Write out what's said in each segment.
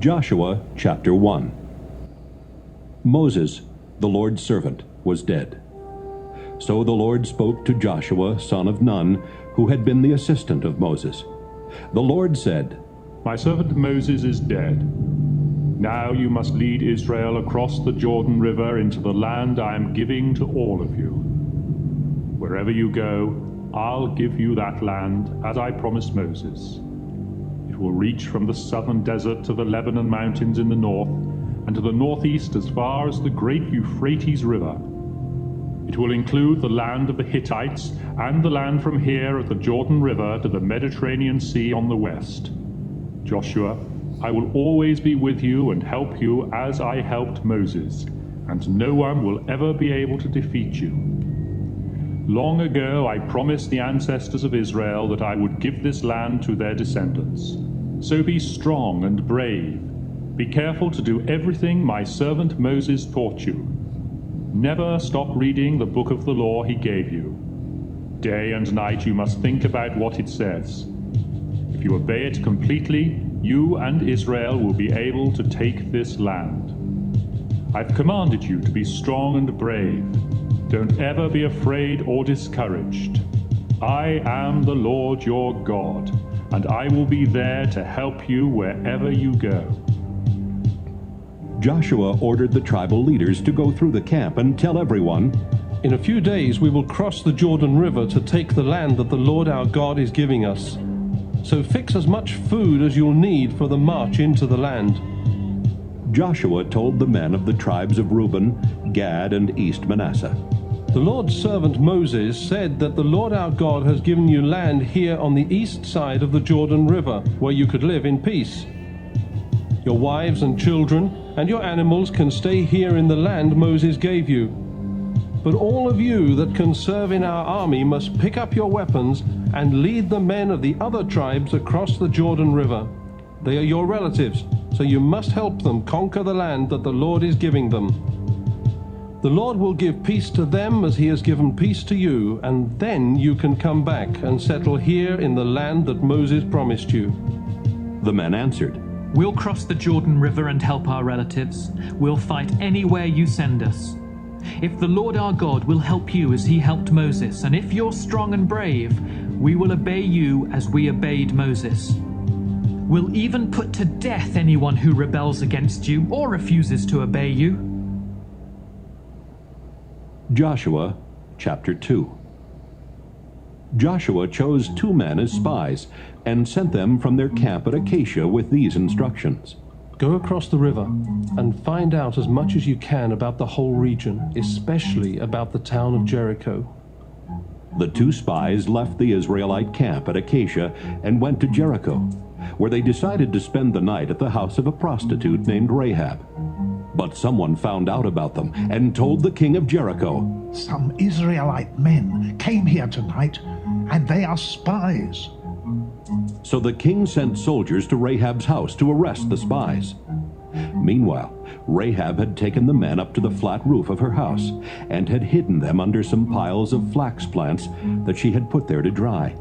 Joshua chapter 1. Moses, the Lord's servant, was dead. So the Lord spoke to Joshua, son of Nun, who had been the assistant of Moses. The Lord said, My servant Moses is dead. Now you must lead Israel across the Jordan River into the land I am giving to all of you. Wherever you go, I'll give you that land, as I promised Moses. It will reach from the southern desert to the Lebanon mountains in the north, and to the northeast as far as the great Euphrates River. It will include the land of the Hittites and the land from here at the Jordan River to the Mediterranean Sea on the west. Joshua, I will always be with you and help you as I helped Moses, and no one will ever be able to defeat you. Long ago I promised the ancestors of Israel that I would give this land to their descendants. So be strong and brave. Be careful to do everything my servant Moses taught you. Never stop reading the book of the law he gave you. Day and night you must think about what it says. If you obey it completely, you and Israel will be able to take this land. I've commanded you to be strong and brave. Don't ever be afraid or discouraged. I am the Lord your God, and I will be there to help you wherever you go. Joshua ordered the tribal leaders to go through the camp and tell everyone, In a few days we will cross the Jordan River to take the land that the Lord our God is giving us. So fix as much food as you'll need for the march into the land. Joshua told the men of the tribes of Reuben, Gad, and East Manasseh. The Lord's servant Moses said that the Lord our God has given you land here on the east side of the Jordan River, where you could live in peace. Your wives and children and your animals can stay here in the land Moses gave you. But all of you that can serve in our army must pick up your weapons and lead the men of the other tribes across the Jordan River. They are your relatives, so you must help them conquer the land that the Lord is giving them. The Lord will give peace to them as he has given peace to you, and then you can come back and settle here in the land that Moses promised you. The men answered, We'll cross the Jordan River and help our relatives. We'll fight anywhere you send us. If the Lord our God will help you as he helped Moses, and if you're strong and brave, we will obey you as we obeyed Moses. We'll even put to death anyone who rebels against you or refuses to obey you. Joshua chapter 2. Joshua chose 2 men as spies and sent them from their camp at Acacia with these instructions. Go across the river and find out as much as you can about the whole region, especially about the town of Jericho. The 2 spies left the Israelite camp at Acacia and went to Jericho, where they decided to spend the night at the house of a prostitute named Rahab. But someone found out about them and told the king of Jericho, Some Israelite men came here tonight, and they are spies. So the king sent soldiers to Rahab's house to arrest the spies. Meanwhile, Rahab had taken the men up to the flat roof of her house and had hidden them under some piles of flax plants that she had put there to dry.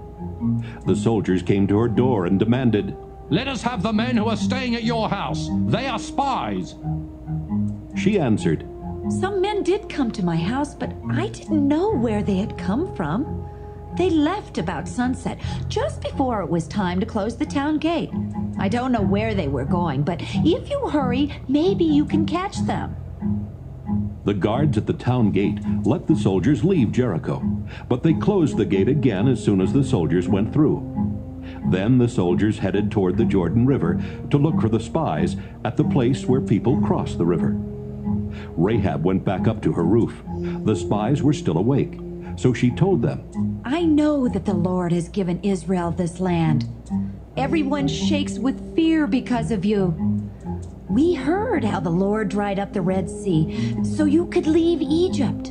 The soldiers came to her door and demanded, Let us have the men who are staying at your house. They are spies. She answered, Some men did come to my house, but I didn't know where they had come from. They left about sunset, just before it was time to close the town gate. I don't know where they were going, but if you hurry, maybe you can catch them. The guards at the town gate let the soldiers leave Jericho, but they closed the gate again as soon as the soldiers went through. Then the soldiers headed toward the Jordan River to look for the spies at the place where people cross the river. Rahab went back up to her roof. The spies were still awake, so she told them, I know that the Lord has given Israel this land. Everyone shakes with fear because of you. We heard how the Lord dried up the Red Sea so you could leave Egypt.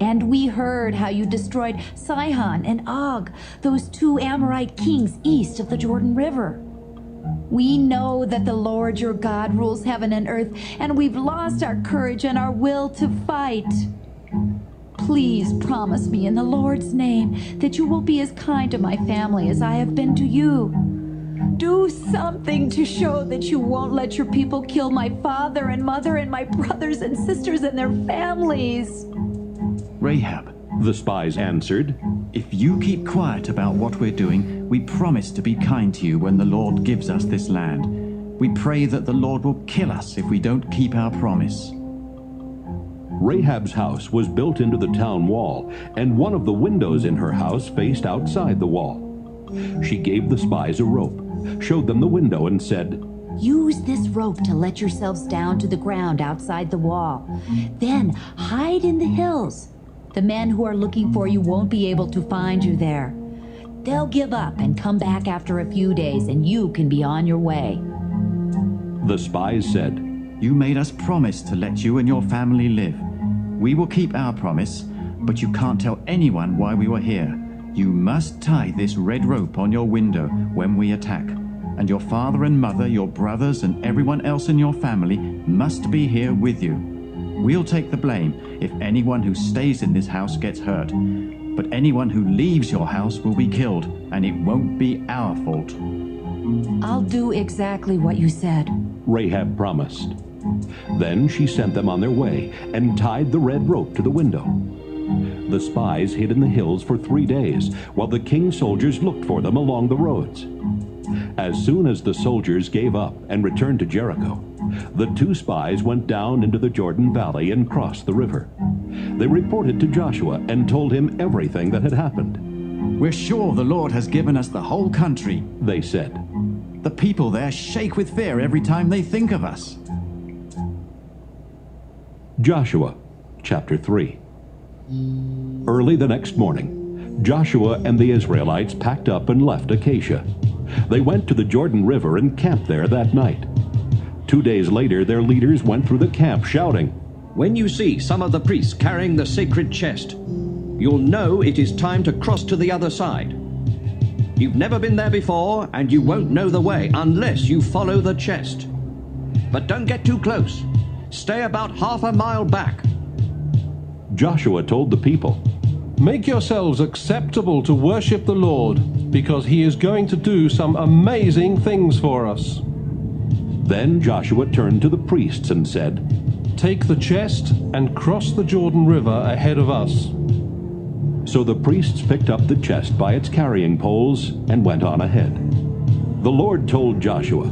And we heard how you destroyed Sihon and Og, those 2 Amorite kings east of the Jordan River. We know that the Lord your God rules heaven and earth, and we've lost our courage and our will to fight. Please promise me in the Lord's name that you will be as kind to my family as I have been to you. Do something to show that you won't let your people kill my father and mother and my brothers and sisters and their families. Rahab, The spies answered, if you keep quiet about what we're doing, we promise to be kind to you when the Lord gives us this land. We pray that the Lord will kill us if we don't keep our promise. Rahab's house was built into the town wall, and one of the windows in her house faced outside the wall. She gave the spies a rope, showed them the window, and said, Use this rope to let yourselves down to the ground outside the wall. Then hide in the hills. The men who are looking for you won't be able to find you there. They'll give up and come back after a few days, and you can be on your way. The spies said, You made us promise to let you and your family live. We will keep our promise, but you can't tell anyone why we were here. You must tie this red rope on your window when we attack. And your father and mother, your brothers, and everyone else in your family must be here with you. We'll take the blame if anyone who stays in this house gets hurt. But anyone who leaves your house will be killed, and it won't be our fault. I'll do exactly what you said. Rahab promised. Then she sent them on their way and tied the red rope to the window. The spies hid in the hills for 3 days, while the king's soldiers looked for them along the roads. As soon as the soldiers gave up and returned to Jericho, the 2 spies went down into the Jordan Valley and crossed the river. They reported to Joshua and told him everything that had happened. We're sure the Lord has given us the whole country, They said. The people there shake with fear every time they think of us. Joshua chapter 3. Early the next morning, Joshua and the Israelites packed up and left Acacia. They went to the Jordan River and camped there that night. 2 days later, their leaders went through the camp shouting, When you see some of the priests carrying the sacred chest, you'll know it is time to cross to the other side. You've never been there before, and you won't know the way unless you follow the chest. But don't get too close. Stay about half a mile back. Joshua told the people, Make yourselves acceptable to worship the Lord, because he is going to do some amazing things for us. Then Joshua turned to the priests and said, Take the chest and cross the Jordan River ahead of us. So the priests picked up the chest by its carrying poles and went on ahead. The Lord told Joshua,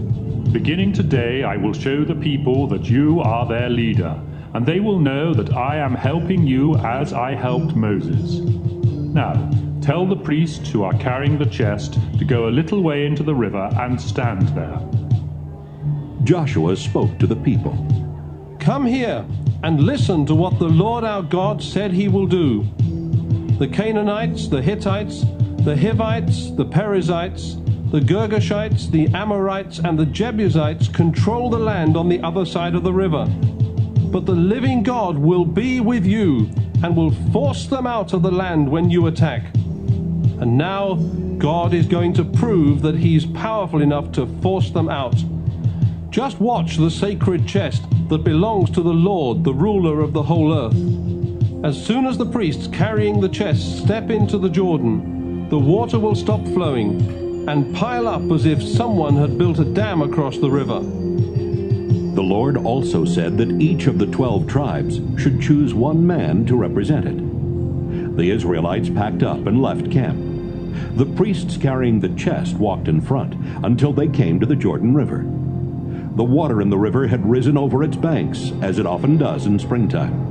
Beginning today, I will show the people that you are their leader, and they will know that I am helping you as I helped Moses. Now, tell the priests who are carrying the chest to go a little way into the river and stand there. Joshua spoke to the people. Come here and listen to what the Lord our God said he will do. The Canaanites, the Hittites, the Hivites, the Perizzites, the Girgashites, the Amorites, and the Jebusites control the land on the other side of the river. But the living God will be with you and will force them out of the land when you attack. And now God is going to prove that he's powerful enough to force them out. Just watch the sacred chest that belongs to the Lord, the ruler of the whole earth. As soon as the priests carrying the chest step into the Jordan, the water will stop flowing and pile up as if someone had built a dam across the river. The Lord also said that each of the 12 tribes should choose one man to represent it. The Israelites packed up and left camp. The priests carrying the chest walked in front until they came to the Jordan River. The water in the river had risen over its banks, as it often does in springtime.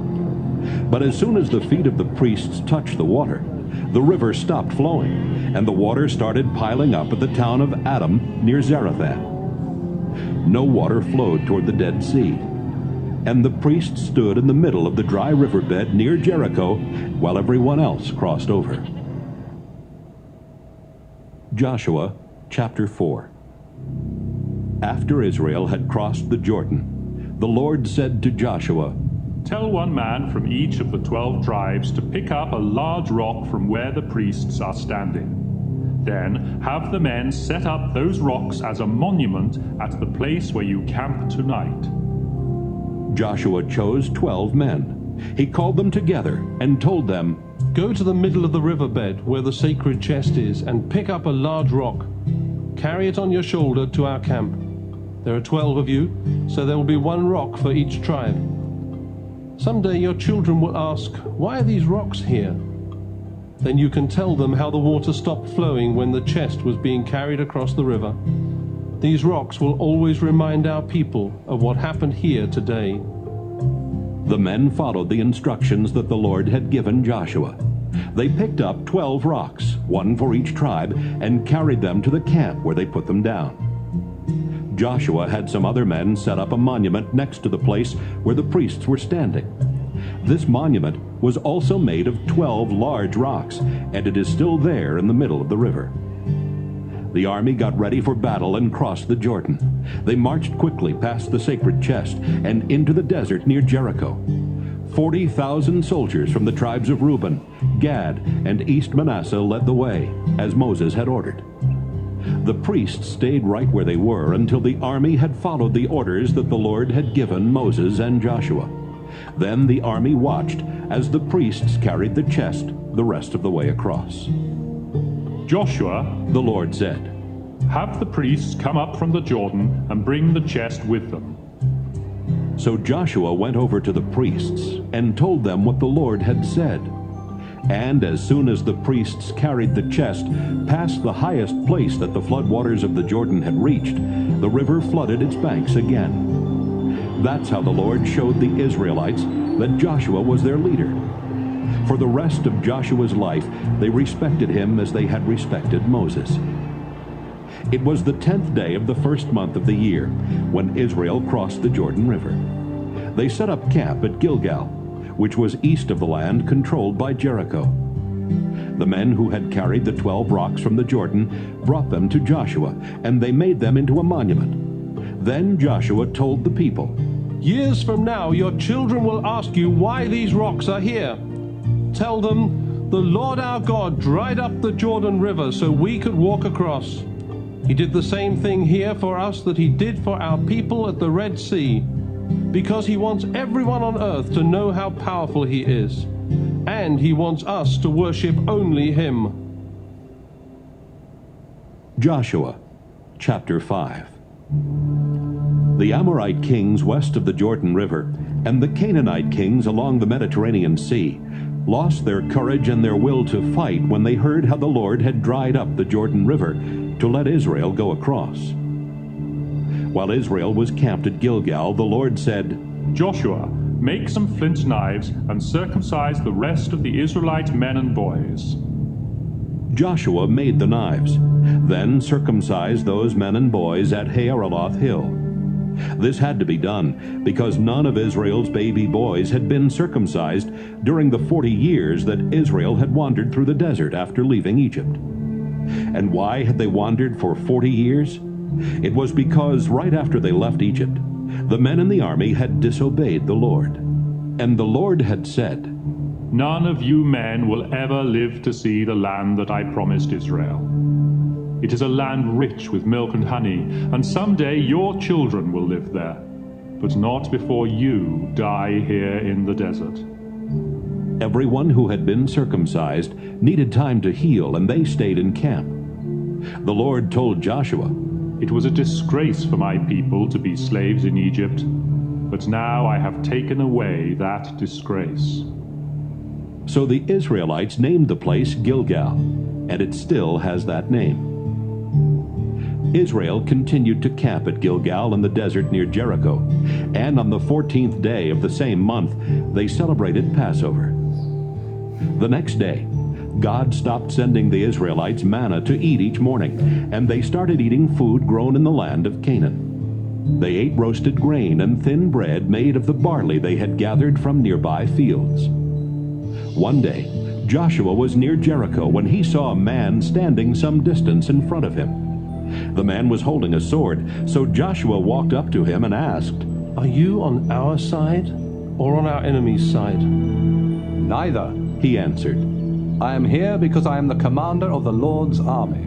But as soon as the feet of the priests touched the water, the river stopped flowing, and the water started piling up at the town of Adam near Zarethan. No water flowed toward the Dead Sea, and the priests stood in the middle of the dry riverbed near Jericho while everyone else crossed over. Joshua chapter 4. After Israel had crossed the Jordan, the Lord said to Joshua, Tell one man from each of the 12 tribes to pick up a large rock from where the priests are standing. Then have the men set up those rocks as a monument at the place where you camp tonight. Joshua chose 12 men. He called them together and told them, Go to the middle of the riverbed where the sacred chest is and pick up a large rock. Carry it on your shoulder to our camp. There are 12 of you, so there will be one rock for each tribe. Someday your children will ask, why are these rocks here? Then you can tell them how the water stopped flowing when the chest was being carried across the river. These rocks will always remind our people of what happened here today. The men followed the instructions that the Lord had given Joshua. They picked up 12 rocks, one for each tribe, and carried them to the camp where they put them down. Joshua had some other men set up a monument next to the place where the priests were standing. This monument was also made of 12 large rocks, and it is still there in the middle of the river. The army got ready for battle and crossed the Jordan. They marched quickly past the sacred chest and into the desert near Jericho. 40,000 soldiers from the tribes of Reuben, Gad, and East Manasseh led the way, as Moses had ordered. The priests stayed right where they were until the army had followed the orders that the Lord had given Moses and Joshua. Then the army watched as the priests carried the chest the rest of the way across. Joshua, The Lord said, have the priests come up from the Jordan and bring the chest with them. So Joshua went over to the priests and told them what the Lord had said. And as soon as the priests carried the chest past the highest place that the floodwaters of the Jordan had reached, the river flooded its banks again. That's how the Lord showed the Israelites that Joshua was their leader. For the rest of Joshua's life, they respected him as they had respected Moses. It was the 10th day of the first month of the year when Israel crossed the Jordan River. They set up camp at Gilgal, which was east of the land controlled by Jericho. The men who had carried the 12 rocks from the Jordan brought them to Joshua, and they made them into a monument. Then Joshua told the people, Years from now, your children will ask you why these rocks are here. Tell them, the Lord our God dried up the Jordan River so we could walk across. He did the same thing here for us that he did for our people at the Red Sea, because he wants everyone on earth to know how powerful he is, and he wants us to worship only him. Joshua chapter 5. The Amorite kings west of the Jordan River and the Canaanite kings along the Mediterranean Sea lost their courage and their will to fight when they heard how the Lord had dried up the Jordan River to let Israel go across. While Israel was camped at Gilgal, the Lord said, Joshua, make some flint knives and circumcise the rest of the Israelite men and boys. Joshua made the knives, then circumcised those men and boys at Haaraloth Hill. This had to be done because none of Israel's baby boys had been circumcised during the 40 years that Israel had wandered through the desert after leaving Egypt. And why had they wandered for 40 years? It was because right after they left Egypt, the men in the army had disobeyed the Lord. And the Lord had said, None of you men will ever live to see the land that I promised Israel. It is a land rich with milk and honey, and someday your children will live there, but not before you die here in the desert. Everyone who had been circumcised needed time to heal, and they stayed in camp. The Lord told Joshua, It was a disgrace for my people to be slaves in Egypt, but now I have taken away that disgrace. So the Israelites named the place Gilgal, and it still has that name. Israel continued to camp at Gilgal in the desert near Jericho, and on the 14th day of the same month, they celebrated Passover. The next day, God stopped sending the Israelites manna to eat each morning, and they started eating food grown in the land of Canaan. They ate roasted grain and thin bread made of the barley they had gathered from nearby fields. One day, Joshua was near Jericho when he saw a man standing some distance in front of him. The man was holding a sword, so Joshua walked up to him and asked, Are you on our side or on our enemy's side? Neither, he answered. I am here because I am the commander of the Lord's army.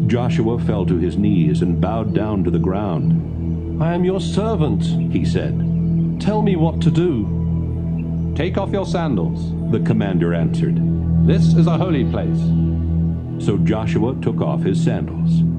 Joshua fell to his knees and bowed down to the ground. I am your servant, he said. Tell me what to do. Take off your sandals. The commander answered. This is a holy place. So Joshua took off his sandals.